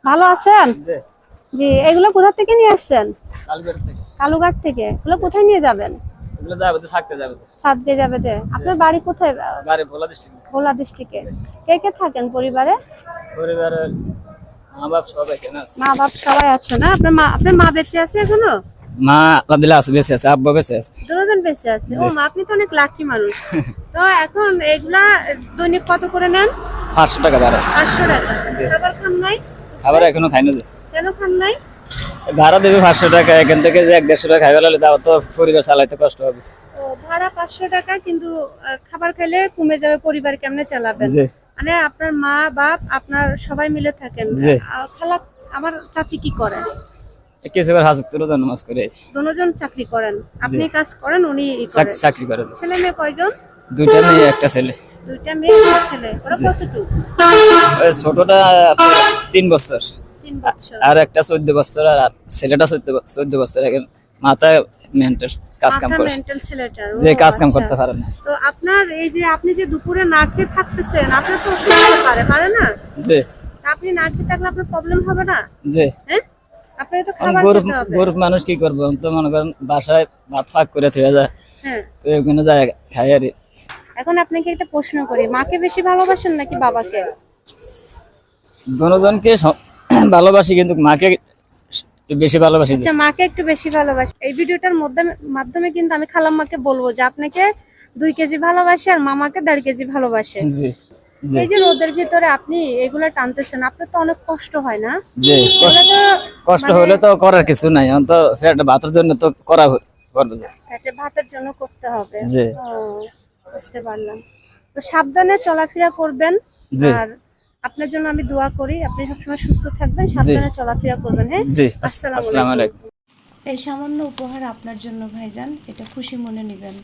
ভালো আছেন? জি, এগুলো কোথা থেকে নিয়ে আসছেন? কালুঘাট থেকে। এগুলো কোথায় নিয়ে যাবেন? সাতকে যাবে যে। আপনার বাড়ি কোথায়? ভোলা ডিস্ট্রিক্টে। কে কে থাকেন পরিবারে? মা বাপ সবাই আছে না? আপনার মা বেঁচে আছে এখনো? মা আলহামদুলিল্লাহ আছে, বেঁচে আছে, আব্বা বেঁচে আছে। দুজন বেঁচে আছে। ও মা, আপনি তো অনেক লাকি মানুষ। তো এখন এগুলা দৈনিক কত করে নেন? 500 টাকা ভাড়া। 500 টাকা। খাবার খান নাই? আবার এখনো খাই না। কেন খান নাই? ভাড়া দেবে 500 টাকা, এখান থেকে যে 150 টাকা খাই ফেলালে তাও তো পরিবার চালাইতে কষ্ট হবে। ও, ভাড়া 500 টাকা, কিন্তু খাবার খেলে কমে যাবে, পরিবার কেমনে চালাবেন? মানে আপনার মা বাপ আপনার সবাই মিলে থাকেন। খালা, আমার চাচি কি করে? কিছু করে হাজত করে নামাজ করে। দুজন চাকরি করেন, আপনি কাজ করেন, উনি চাকরি করে। ছেলে মেয়ে কয়জন? দুইটা মেয়ে একটা ছেলে। দুইটা মেয়ে একটা ছেলে। ওরা কতটুকু? ওই ছোটটা 3 বছর, 3 বছর। আর একটা 14 বছর, আর ছেলেটা 14 বছর। এখন মাথা মেন্টাল কাজ কাম করে। মেন্টাল ছেলেটার যে কাজ কাম করতে পারে না। তো আপনার এই যে আপনি যে দুপুরে না খেয়ে থাকতেছেন, আপনার তো অসুস্থ পারে না? জি। আপনি না খেয়ে থাকলে আপনার প্রবলেম হবে না? জি। হ্যাঁ, আপনার তো খাবার খেতে হবে। গরিব মানুষ কি করবো, তো মনে করেন বাসায় ভাত ফাঁক করে থুয়ে যায়। হ্যাঁ, তো ওখানে যায় খাই আর। এখন আপনাকে একটা প্রশ্ন করি, মাকে বেশি ভালোবাসেন নাকি বাবাকে? দুজনকে ভালোবাসি, কিন্তু মাকে বেশি ভালোবাসি। আচ্ছা, মাকে একটু বেশি ভালোবাসি। এই ভিডিওটার মাধ্যমে কিন্তু আমি খালাম্মাকে বলবো যে আপনাকে 2 কেজি ভালোবাসে আর মামাকে 1.5 কেজি ভালোবাসে। জি। এই যে রোদের ভিতরে আপনি এগুলা টানতেছেন, আপনার তো অনেক কষ্ট হয় না? জি, কষ্ট হলে তো করার কিছু নাই, তো পেটে ভাতের জন্য তো করা করবে। পেটে ভাতের জন্য করতে হবে। জি। বুঝতে পারলাম। তো সাবধানে চলাফেরা করবেন। আর আপনার জন্য আমি দোয়া করি, আপনি সবসময় সুস্থ থাকবেন, সাবধানে চলাফেরা করবেন। হ্যাঁ, জি। আসসালামু আসসালামু আলাইকুম। এই সামান্য উপহার আপনার জন্য ভাইজান, এটা খুশি মনে নেবেন।